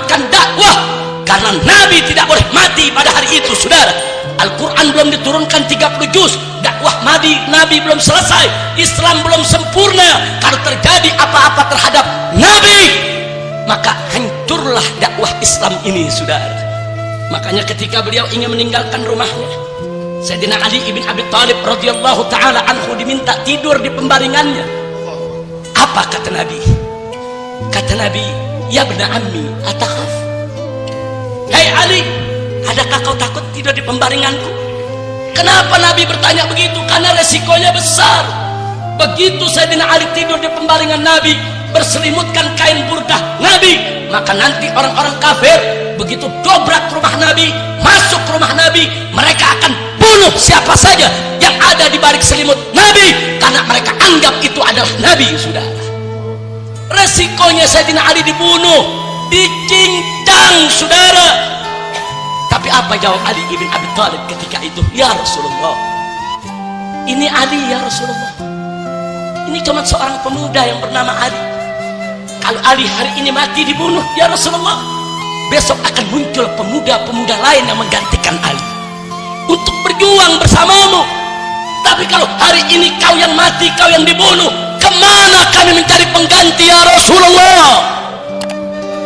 menyelamatkan dakwah, karena Nabi tidak boleh mati pada hari itu, saudara. Al-Quran belum diturunkan 30 juz, dakwah Nabi belum selesai, Islam belum sempurna. Kalau terjadi apa-apa terhadap Nabi, maka hancurlah dakwah Islam ini, saudara. Makanya ketika beliau ingin meninggalkan rumahnya, Sayyidina Ali ibn Abi Thalib radhiyallahu ta'ala anhu diminta tidur di pembaringannya. Apa kata Nabi? Kata Nabi, ya bna ammi, atakhaf? Hai Ali, adakah kau takut tidur di pembaringanku? Kenapa Nabi bertanya begitu? Karena resikonya besar. Begitu Sayyidina Ali tidur di pembaringan Nabi, berselimutkan kain burdah Nabi, maka nanti orang-orang kafir begitu dobrak rumah Nabi, masuk rumah Nabi, mereka akan bunuh siapa saja yang ada di balik selimut Nabi, karena mereka anggap itu adalah Nabi, saudara. Resikonya Sayyidina Ali dibunuh, dicincang, saudara. Tapi apa jawab Ali ibn Abi Thalib ketika itu? Ya Rasulullah, ini Ali ya Rasulullah, ini cuma seorang pemuda yang bernama Ali. Kalau Ali hari ini mati dibunuh ya Rasulullah, besok akan muncul pemuda-pemuda lain yang menggantikan Ali untuk berjuang bersamamu. Tapi kalau hari ini kau yang mati, kau yang dibunuh, kemana kami mencari pengganti ya Rasulullah?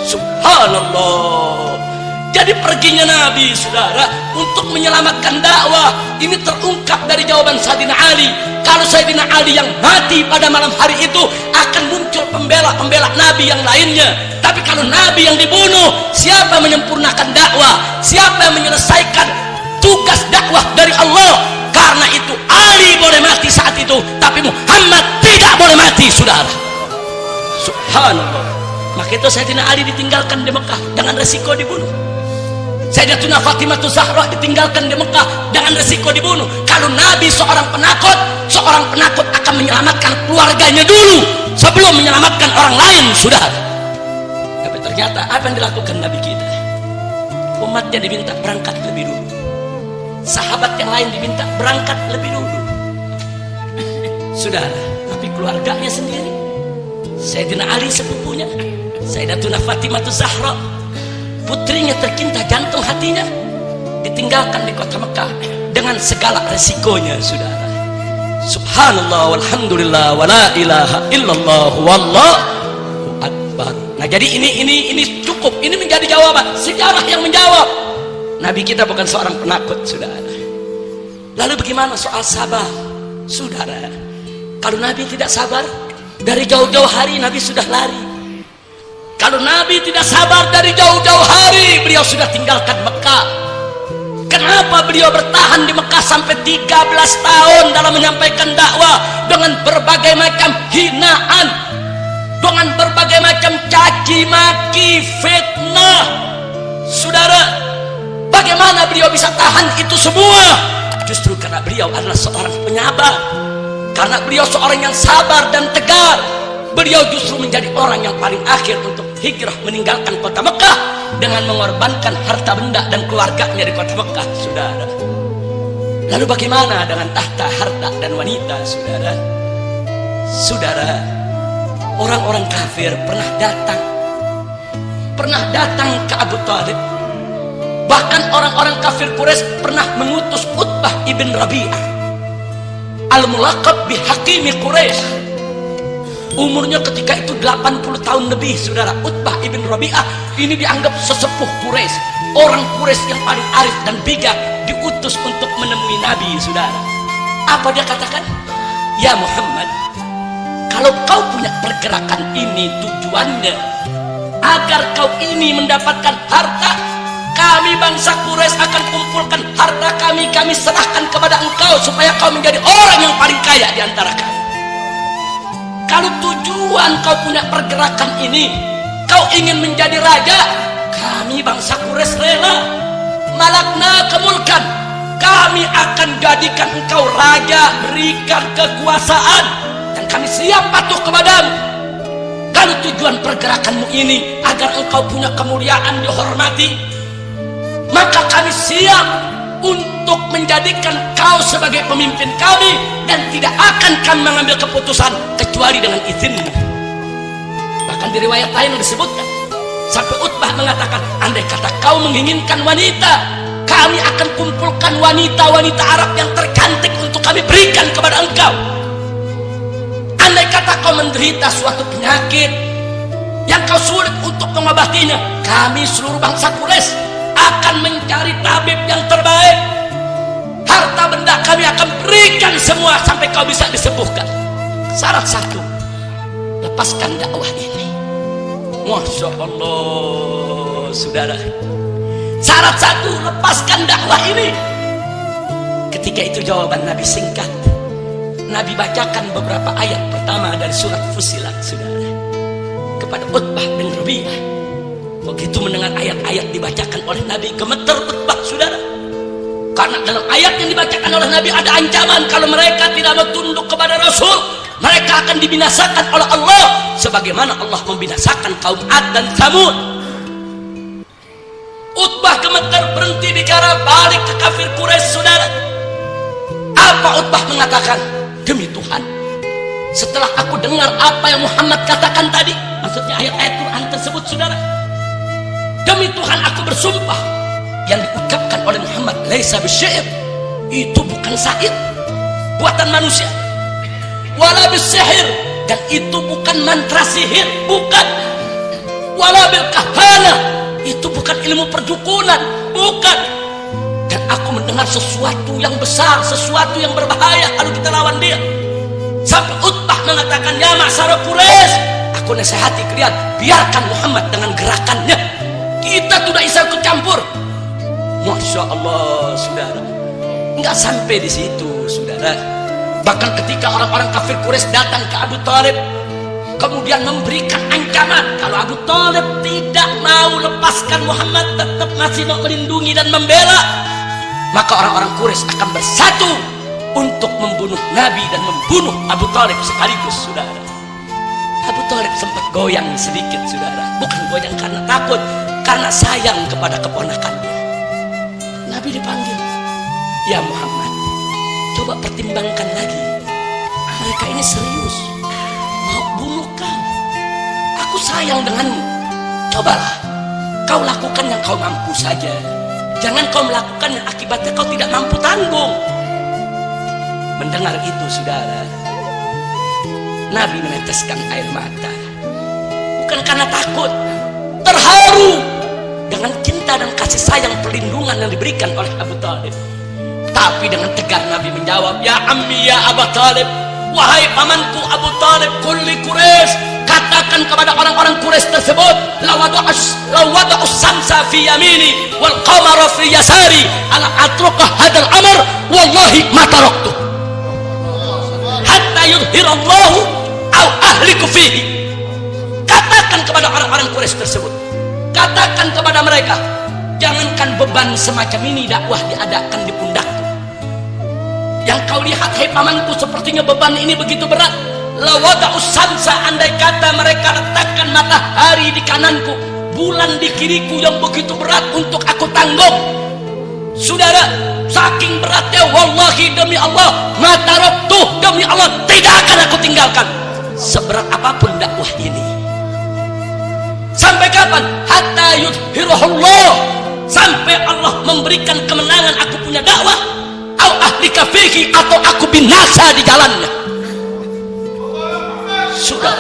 Subhanallah. Jadi perginya Nabi, saudara, untuk menyelamatkan dakwah. Ini terungkap dari jawaban Sayyidina Ali. Kalau Sayyidina Ali yang mati pada malam hari itu, akan muncul pembela-pembela Nabi yang lainnya. Tapi kalau Nabi yang dibunuh, siapa yang menyempurnakan dakwah? Siapa yang menyelesaikan tugas dakwah dari Allah? Karena itu Ali boleh mati saat itu, tapi Muhammad tidak boleh mati, saudara. Subhanallah. Maka itu Sayyidina Ali ditinggalkan di Mekah dengan resiko dibunuh. Sayyidatuna Fatimah Zahra ditinggalkan di Mekah dengan resiko dibunuh. Kalau Nabi seorang penakut akan menyelamatkan keluarganya dulu sebelum menyelamatkan orang lain, sudah. Tapi ternyata apa yang dilakukan Nabi kita? Umatnya diminta berangkat lebih dulu, sahabat yang lain diminta berangkat lebih dulu, sudah. Tapi keluarganya sendiri, Sayyidina Ali sepupunya, Sayyidatuna Fatimah Zahra, putrinya tercinta, jantung hatinya, ditinggalkan di kota Mekah dengan segala resikonya, saudara. Subhanallah walhamdulillah wala ilaha illallah wallahu akbar. Nah, jadi ini cukup, ini menjadi jawaban, sejarah yang menjawab. Nabi kita bukan seorang penakut, saudara. Lalu bagaimana soal sabar, saudara? Kalau Nabi tidak sabar, dari jauh-jauh hari Nabi sudah lari. Kalau Nabi tidak sabar, dari jauh-jauh hari beliau sudah tinggalkan Mekah. Kenapa beliau bertahan di Mekah sampai 13 tahun dalam menyampaikan dakwah dengan berbagai macam hinaan, dengan berbagai macam caci maki, fitnah, saudara? Bagaimana beliau bisa tahan itu semua? Justru karena beliau adalah seorang penyabar, karena beliau seorang yang sabar dan tegar. Beliau justru menjadi orang yang paling akhir untuk hijrah meninggalkan kota Mekah dengan mengorbankan harta benda dan keluarganya di kota Mekah, saudara. Lalu bagaimana dengan tahta, harta dan wanita, saudara? Saudara, orang-orang kafir pernah datang ke Abu Thalib. Bahkan orang-orang kafir Quraisy pernah mengutus Utbah ibn Rabi'ah, al-mulaqab bihakimi Quraisy. Umurnya ketika itu 80 tahun lebih, saudara. Utbah ibn Rabi'ah ini dianggap sesepuh Quraisy, orang Quraisy yang paling arif dan bijak, diutus untuk menemui Nabi, saudara. Apa dia katakan? Ya Muhammad, kalau kau punya pergerakan ini tujuannya agar kau ini mendapatkan harta, kami bangsa Quraisy akan kumpulkan harta kami serahkan kepada engkau supaya kau menjadi orang yang paling kaya di antara kami. Kalau tujuan kau punya pergerakan ini, kau ingin menjadi raja, kami bangsa Quraisy rela. Malakna kemulkan, kami akan jadikan engkau raja, berikan kekuasaan, dan kami siap patuh kepadamu. Kalau tujuan pergerakanmu ini agar engkau punya kemuliaan, dihormati, maka kami siap untuk menjadikan kau sebagai pemimpin kami, dan tidak akan kami mengambil keputusan kecuali dengan izinmu. Bahkan di riwayat lain disebutkan, Sampai Utbah mengatakan, andai kata kau menginginkan wanita, kami akan kumpulkan wanita-wanita Arab yang tercantik untuk kami berikan kepada engkau. Andai kata kau menderita suatu penyakit yang kau sulit untuk mengobatinya, kami seluruh bangsa Quraisy akan mencari tabib yang terbaik. Harta benda kami akan berikan semua sampai kau bisa disembuhkan. Syarat satu, lepaskan dakwah ini. Masya Allah, saudara. Syarat satu, lepaskan dakwah ini. Ketika itu jawaban Nabi singkat. Nabi bacakan beberapa ayat pertama dari surat Fussilat, saudara, kepada Utbah bin Rabi'ah. Begitu mendengar ayat-ayat dibacakan oleh Nabi, gemeter Utbah, saudara. Karena dalam ayat yang dibacakan oleh Nabi ada ancaman kalau mereka tidak mau tunduk kepada Rasul, mereka akan dibinasakan oleh Allah sebagaimana Allah membinasakan kaum Ad dan Tsamud. Utbah gemetar, berhenti bicara, balik ke kafir Quraisy, saudara. Apa Utbah mengatakan? Demi Tuhan, setelah aku dengar apa yang Muhammad katakan tadi, maksudnya ayat-ayat Quran tersebut, saudara, demi Tuhan aku bersumpah, yang diucapkan oleh Muhammad laisa bisyair, itu bukan syair buatan manusia, wala bisihir, dan itu bukan mantra sihir, bukan, wala bil kahana, itu bukan ilmu perdukunan, bukan. Dan aku mendengar sesuatu yang besar, sesuatu yang berbahaya kalau kita lawan dia. Sampai Utbah mengatakan, ya ma'syara Quraisy, aku nasihati kalian, biarkan Muhammad dengan gerakannya, kita tidak bisa ikut campur. Masya Allah, saudara. Nggak sampai di situ, saudara. Bahkan ketika orang-orang kafir Quraisy datang ke Abu Thalib, kemudian memberikan ancaman kalau Abu Thalib tidak mau lepaskan Muhammad, tetap masih mau melindungi dan membela, maka orang-orang Quraisy akan bersatu untuk membunuh Nabi dan membunuh Abu Thalib sekaligus, saudara. Abu Thalib sempat goyang sedikit, saudara. Bukan goyang karena takut, karena sayang kepada keponakannya. Nabi dipanggil, ya Muhammad, coba pertimbangkan lagi. Mereka ini serius mau bunuh kau. Aku sayang denganmu. Cobalah kau lakukan yang kau mampu saja. Jangan kau melakukan yang akibatnya kau tidak mampu tanggung. Mendengar itu, saudara, Nabi meneteskan air mata. Bukan karena takut, terharu dengan cinta dan kasih sayang perlindungan yang diberikan oleh Abu Thalib. Tapi dengan tegar Nabi menjawab, ya ammi ya Abu Thalib, wahai pamanku Abu Thalib, kulli Quraisy, katakan kepada orang-orang Quraisy tersebut, lawada'us samsa fi yamini wal qamara fi yasari ala atrukah hadal amr wallahi ma taraktu hatta yudhirallahu au ahliku fihi. Katakan kepada orang-orang Quraisy tersebut, katakan kepada mereka, jangankan beban semacam ini dakwah diadakan di pundakku. Yang kau lihat, hai pamanku, sepertinya beban ini begitu berat. Lawada'us samsa, andai kata mereka letakkan matahari di kananku, bulan di kiriku yang begitu berat untuk aku tanggung. Saudara, saking beratnya, wallahi demi Allah, mataraktuh, demi Allah tidak akan aku tinggalkan. Seberat apapun dakwah ini. Sampai kapan? Hatta yudhirahullah, sampai Allah memberikan kemenangan aku punya dakwah, au ahlika fihi, atau aku binasa di jalannya. Sudah.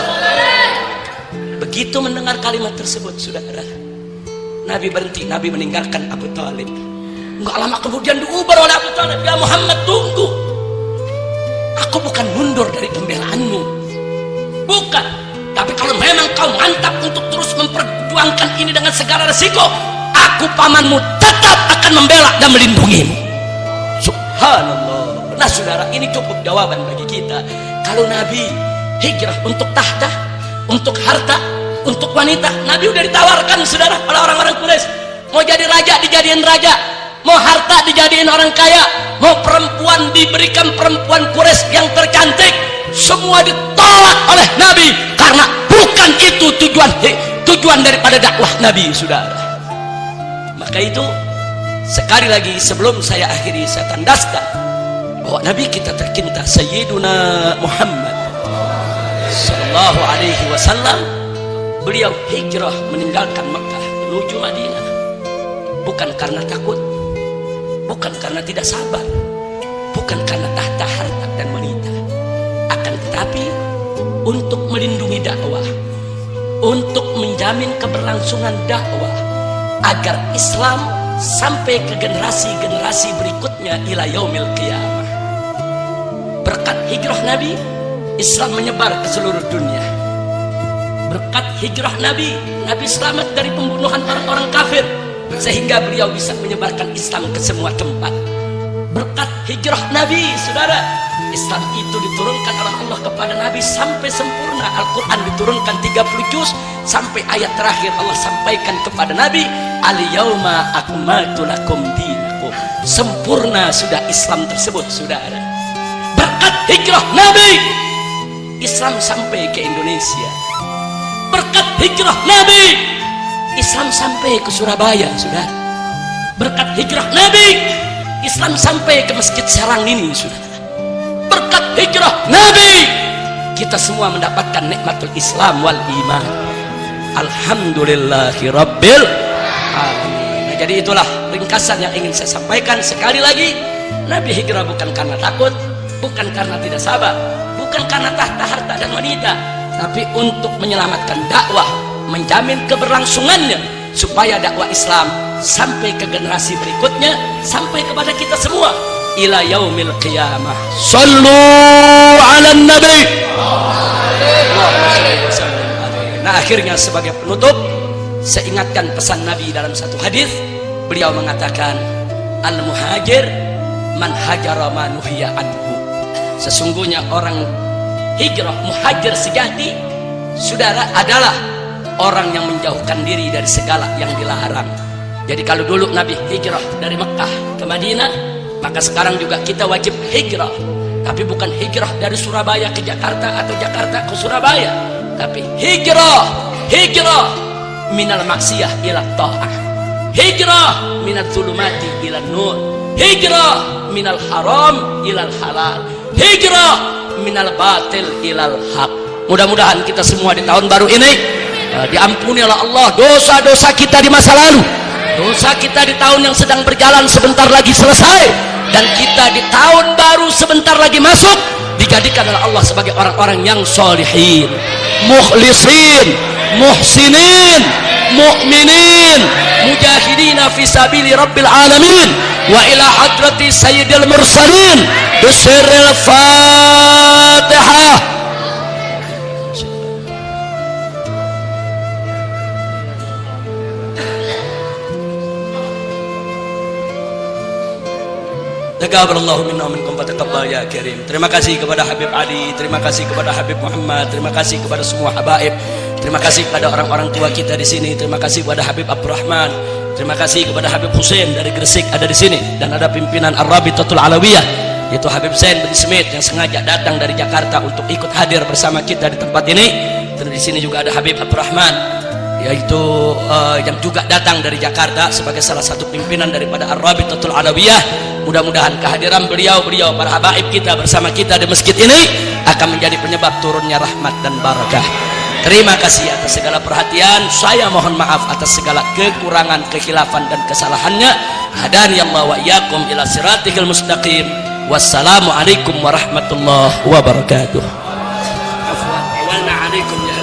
Begitu mendengar kalimat tersebut, saudara, Nabi berhenti. Nabi meninggalkan Abu Thalib. Enggak lama kemudian diubar oleh Abu Thalib, ya Muhammad, tunggu, aku bukan mundur dari pembelaanmu, bukan. Tapi kalau memang kau mantap untuk terus memperjuangkan ini dengan segala resiko, aku pamanmu tetap akan membela dan melindungimu. Subhanallah. Nah saudara, ini cukup jawaban bagi kita. Kalau Nabi hijrah untuk tahta, untuk harta, untuk wanita, Nabi udah ditawarkan, saudara, oleh orang-orang Quraisy. Mau jadi raja dijadiin raja, mau harta dijadiin orang kaya, mau perempuan diberikan perempuan Quraisy yang tercantik, semua ditolak oleh Nabi karena bukan itu tujuan daripada dakwah Nabi, saudara. Maka itu sekali lagi sebelum saya akhiri, saya tandaskan bahwa Nabi kita tercinta Sayyiduna Muhammad sallallahu alaihi wasallam beliau hijrah meninggalkan Mekah menuju Madinah bukan karena takut, bukan karena tidak sabar, bukan karena tahta harta dan wanita, akan tetapi untuk melindungi dakwah, untuk menjamin keberlangsungan dakwah agar Islam sampai ke generasi-generasi berikutnya ila yaumil qiyamah. Berkat hijrah Nabi, Islam menyebar ke seluruh dunia. Berkat hijrah Nabi, Nabi selamat dari pembunuhan orang-orang kafir sehingga beliau bisa menyebarkan Islam ke semua tempat. Berkat hijrah Nabi, saudara, Islam itu diturunkan oleh Allah kepada Nabi sampai sempurna. Al-Quran diturunkan 30 juz sampai ayat terakhir Allah sampaikan kepada Nabi, al-yauma akmaltu lakum dinakum. Sempurna sudah Islam tersebut, saudara. Berkat hijrah Nabi, Islam sampai ke Indonesia. Berkat hijrah Nabi, Islam sampai ke Surabaya, saudara. Berkat hijrah Nabi, Islam sampai ke Masjid Serang ini, saudara. Berkat hijrah Nabi, kita semua mendapatkan nikmatul Islam wal iman. Alhamdulillahi Rabbil Alamin. Nah, jadi itulah ringkasan yang ingin saya sampaikan. Sekali lagi, Nabi hijrah bukan karena takut, bukan karena tidak sabar, bukan karena tahta harta dan wanita, tapi untuk menyelamatkan dakwah, menjamin keberlangsungannya supaya dakwah Islam sampai ke generasi berikutnya, sampai kepada kita semua ila yaumil qiyamah. Sallu ala nabi. Nah, akhirnya sebagai penutup saya ingatkan pesan Nabi dalam satu hadis. Beliau mengatakan, al muhajir man hajara ma nuhiya anhu. Sesungguhnya orang hijrah, muhajir sejati, saudara, adalah orang yang menjauhkan diri dari segala yang dilarang. Jadi kalau dulu Nabi hijrah dari Mekah ke Madinah, maka sekarang juga kita wajib hijrah, tapi bukan hijrah dari Surabaya ke Jakarta atau Jakarta ke Surabaya, tapi hijrah minal maksiyah ila ta'ah, hijrah minal zulumati ila nur, hijrah minal haram ilal halal, hijrah minal batil ilal haq. Mudah-mudahan kita semua di tahun baru ini diampuni oleh Allah dosa-dosa kita di masa lalu, dosa kita di tahun yang sedang berjalan sebentar lagi selesai, dan kita di tahun baru sebentar lagi masuk dijadikan oleh Allah sebagai orang-orang yang solihin, mukhlisin, muhsinin, mu'minin, mujahidina fi sabili rabbil alamin, wa ila hadrati sayyidil mursalin bisirril fatihah. Taqabbalallahu minna wa minkum wa taqabbal ya karim. Terima kasih kepada Habib Ali, terima kasih kepada Habib Muhammad, terima kasih kepada semua habaib, terima kasih kepada orang-orang tua kita di sini, terima kasih kepada Habib Abdurrahman, terima kasih kepada Habib Hussein dari Gresik ada di sini, dan ada pimpinan Ar-Rabitatul Alawiyah yaitu Habib Zain bin Smith yang sengaja datang dari Jakarta untuk ikut hadir bersama kita di tempat ini. Dan di sini juga ada Habib Abdurrahman yaitu yang juga datang dari Jakarta sebagai salah satu pimpinan daripada Ar-Rabitatul Alawiyah. Mudah-mudahan kehadiran beliau para habaib kita bersama kita di masjid ini akan menjadi penyebab turunnya rahmat dan barakah. Terima kasih atas segala perhatian. Saya mohon maaf atas segala kekurangan, kekhilafan dan kesalahannya. Hadani Allah wa iyyakum ila siratil mustaqim. Wassalamualaikum warahmatullahi wabarakatuh. Afwan, awalna alaikum ya